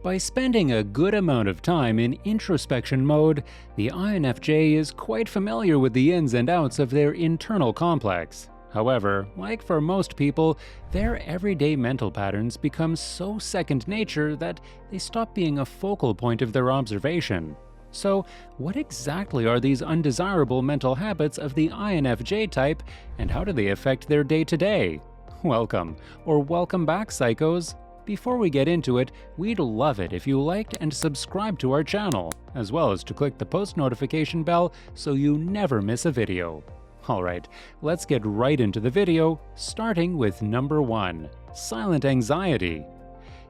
By spending a good amount of time in introspection mode, the INFJ is quite familiar with the ins and outs of their internal complex. However, like for most people, their everyday mental patterns become so second nature that they stop being a focal point of their observation. So, what exactly are these undesirable mental habits of the INFJ type, and how do they affect their day-to-day? Welcome, or welcome back, psychos! Before we get into it, we'd love it if you liked and subscribed to our channel, as well as to click the post notification bell so you never miss a video. Alright, let's get right into the video, starting with number 1, silent anxiety.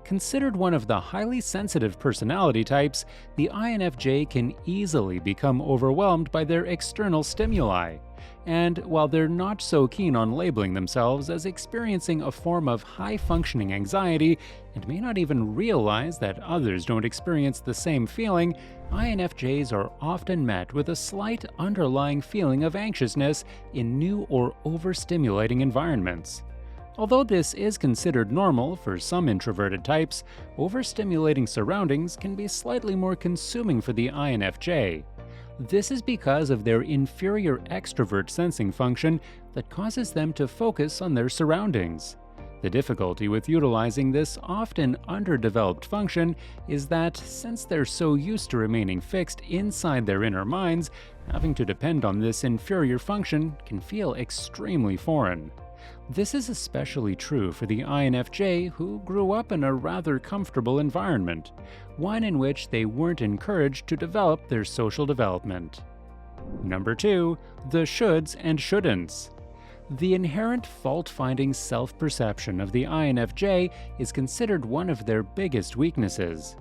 Considered one of the highly sensitive personality types, the INFJ can easily become overwhelmed by their external stimuli. And while they're not so keen on labeling themselves as experiencing a form of high-functioning anxiety and may not even realize that others don't experience the same feeling, INFJs are often met with a slight underlying feeling of anxiousness in new or overstimulating environments. Although this is considered normal for some introverted types, overstimulating surroundings can be slightly more consuming for the INFJ. This is because of their inferior extrovert sensing function that causes them to focus on their surroundings. The difficulty with utilizing this often underdeveloped function is that, since they're so used to remaining fixed inside their inner minds, having to depend on this inferior function can feel extremely foreign. This is especially true for the INFJ who grew up in a rather comfortable environment, one in which they weren't encouraged to develop their social development. Number 2, the shoulds and shouldn'ts. The inherent fault-finding self-perception of the INFJ is considered one of their biggest weaknesses.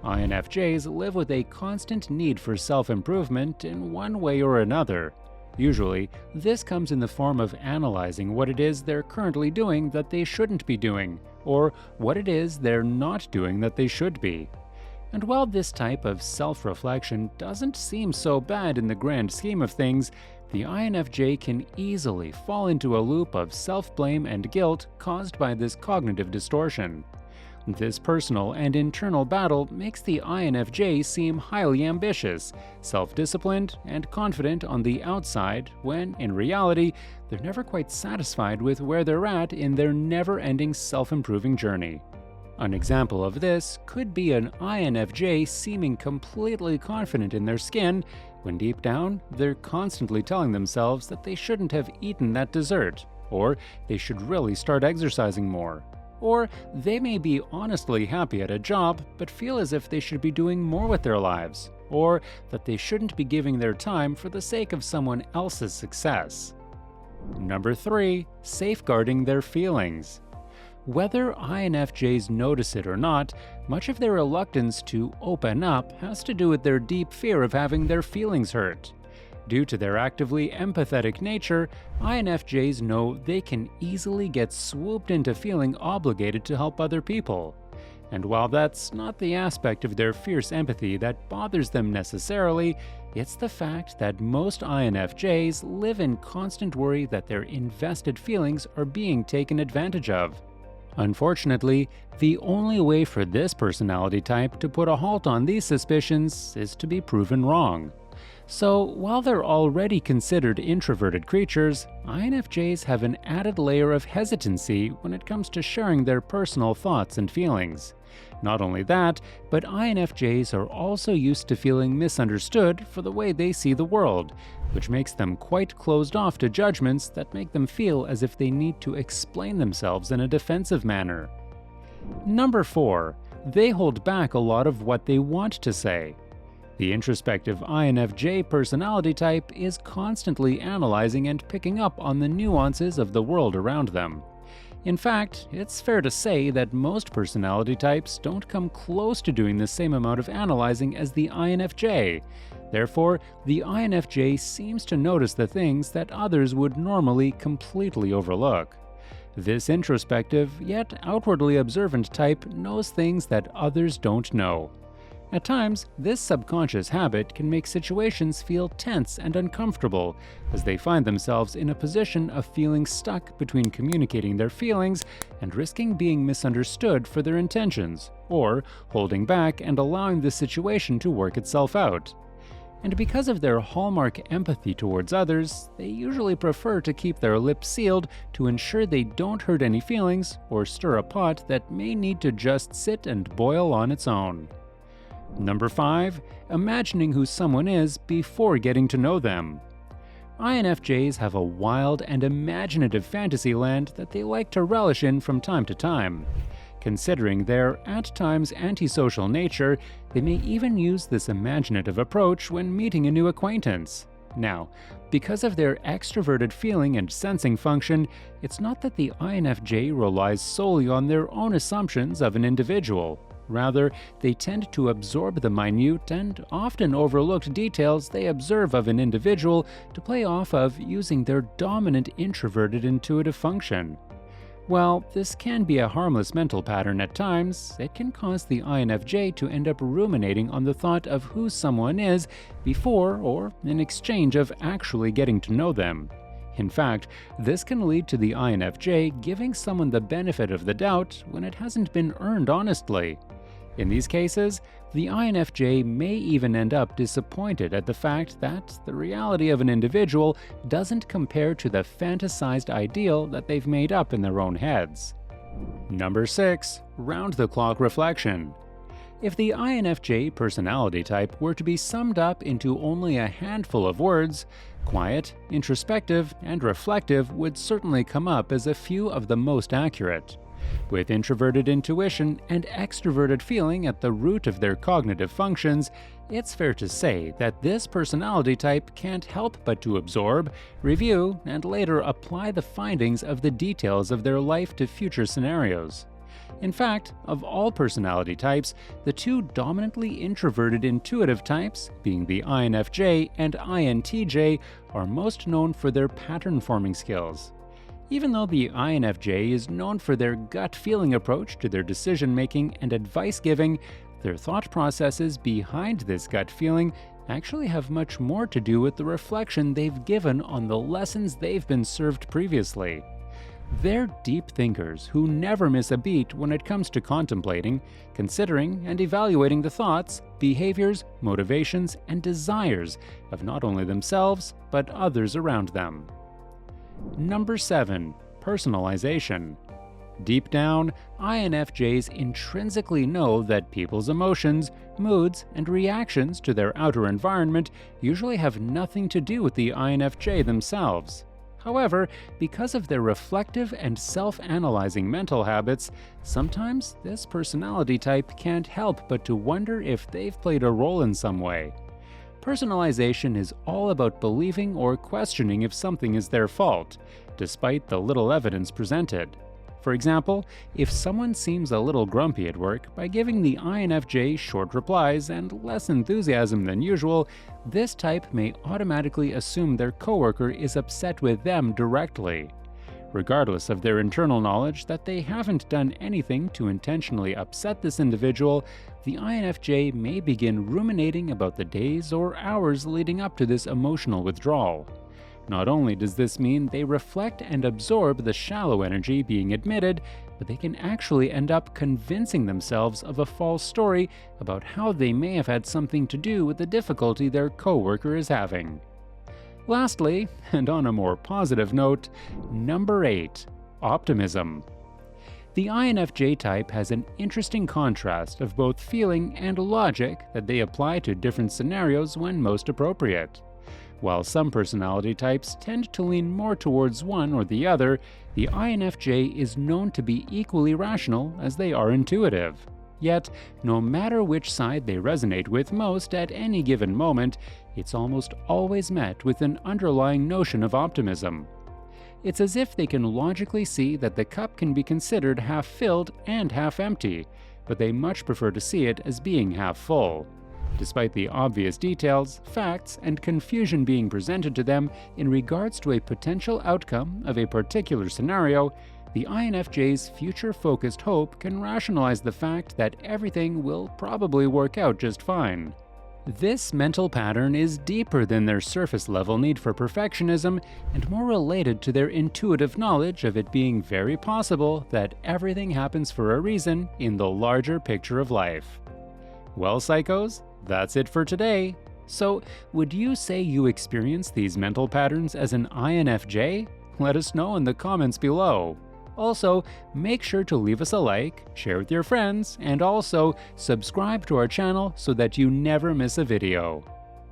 INFJs live with a constant need for self-improvement in one way or another. Usually, this comes in the form of analyzing what it is they're currently doing that they shouldn't be doing, or what it is they're not doing that they should be. And while this type of self-reflection doesn't seem so bad in the grand scheme of things, the INFJ can easily fall into a loop of self-blame and guilt caused by this cognitive distortion. This personal and internal battle makes the INFJ seem highly ambitious, self-disciplined, and confident on the outside when, in reality, they're never quite satisfied with where they're at in their never-ending self-improving journey. An example of this could be an INFJ seeming completely confident in their skin when deep down they're constantly telling themselves that they shouldn't have eaten that dessert, or they should really start exercising more. Or they may be honestly happy at a job, but feel as if they should be doing more with their lives, or that they shouldn't be giving their time for the sake of someone else's success. Number 3, safeguarding their feelings. Whether INFJs notice it or not, much of their reluctance to open up has to do with their deep fear of having their feelings hurt. Due to their actively empathetic nature, INFJs know they can easily get swooped into feeling obligated to help other people. And while that's not the aspect of their fierce empathy that bothers them necessarily, it's the fact that most INFJs live in constant worry that their invested feelings are being taken advantage of. Unfortunately, the only way for this personality type to put a halt on these suspicions is to be proven wrong. So, while they're already considered introverted creatures, INFJs have an added layer of hesitancy when it comes to sharing their personal thoughts and feelings. Not only that, but INFJs are also used to feeling misunderstood for the way they see the world, which makes them quite closed off to judgments that make them feel as if they need to explain themselves in a defensive manner. Number 4, they hold back a lot of what they want to say. The introspective INFJ personality type is constantly analyzing and picking up on the nuances of the world around them. In fact, it's fair to say that most personality types don't come close to doing the same amount of analyzing as the INFJ. Therefore, the INFJ seems to notice the things that others would normally completely overlook. This introspective, yet outwardly observant type knows things that others don't know. At times, this subconscious habit can make situations feel tense and uncomfortable as they find themselves in a position of feeling stuck between communicating their feelings and risking being misunderstood for their intentions, or holding back and allowing the situation to work itself out. And because of their hallmark empathy towards others, they usually prefer to keep their lips sealed to ensure they don't hurt any feelings or stir a pot that may need to just sit and boil on its own. Number 5. Imagining who someone is before getting to know them. INFJs have a wild and imaginative fantasy land that they like to relish in from time to time. Considering their, at times, antisocial nature, they may even use this imaginative approach when meeting a new acquaintance. Now, because of their extroverted feeling and sensing function, it's not that the INFJ relies solely on their own assumptions of an individual. Rather, they tend to absorb the minute and often overlooked details they observe of an individual to play off of using their dominant introverted intuitive function. While this can be a harmless mental pattern at times, it can cause the INFJ to end up ruminating on the thought of who someone is before or in exchange of actually getting to know them. In fact, this can lead to the INFJ giving someone the benefit of the doubt when it hasn't been earned honestly. In these cases, the INFJ may even end up disappointed at the fact that the reality of an individual doesn't compare to the fantasized ideal that they've made up in their own heads. Number 6. Round-the-clock reflection. If the INFJ personality type were to be summed up into only a handful of words, quiet, introspective, and reflective would certainly come up as a few of the most accurate. With introverted intuition and extroverted feeling at the root of their cognitive functions, it's fair to say that this personality type can't help but to absorb, review, and later apply the findings of the details of their life to future scenarios. In fact, of all personality types, the two dominantly introverted intuitive types, being the INFJ and INTJ, are most known for their pattern-forming skills. Even though the INFJ is known for their gut-feeling approach to their decision-making and advice-giving, their thought processes behind this gut feeling actually have much more to do with the reflection they've given on the lessons they've been served previously. They're deep thinkers who never miss a beat when it comes to contemplating, considering, and evaluating the thoughts, behaviors, motivations, and desires of not only themselves, but others around them. Number 7. Personalization. Deep down, INFJs intrinsically know that people's emotions, moods, and reactions to their outer environment usually have nothing to do with the INFJ themselves. However, because of their reflective and self-analyzing mental habits, sometimes this personality type can't help but to wonder if they've played a role in some way. Personalization is all about believing or questioning if something is their fault, despite the little evidence presented. For example, if someone seems a little grumpy at work, by giving the INFJ short replies and less enthusiasm than usual, this type may automatically assume their coworker is upset with them directly. Regardless of their internal knowledge that they haven't done anything to intentionally upset this individual, the INFJ may begin ruminating about the days or hours leading up to this emotional withdrawal. Not only does this mean they reflect and absorb the shallow energy being admitted, but they can actually end up convincing themselves of a false story about how they may have had something to do with the difficulty their coworker is having. Lastly, and on a more positive note, number 8. Optimism. The INFJ type has an interesting contrast of both feeling and logic that they apply to different scenarios when most appropriate. While some personality types tend to lean more towards one or the other, the INFJ is known to be equally rational as they are intuitive. Yet, no matter which side they resonate with most at any given moment, it's almost always met with an underlying notion of optimism. It's as if they can logically see that the cup can be considered half filled and half empty, but they much prefer to see it as being half full. Despite the obvious details, facts, and confusion being presented to them in regards to a potential outcome of a particular scenario, the INFJ's future-focused hope can rationalize the fact that everything will probably work out just fine. This mental pattern is deeper than their surface-level need for perfectionism and more related to their intuitive knowledge of it being very possible that everything happens for a reason in the larger picture of life. Well, psychos, that's it for today. So, would you say you experience these mental patterns as an INFJ? Let us know in the comments below. Also, make sure to leave us a like, share with your friends, and also subscribe to our channel so that you never miss a video.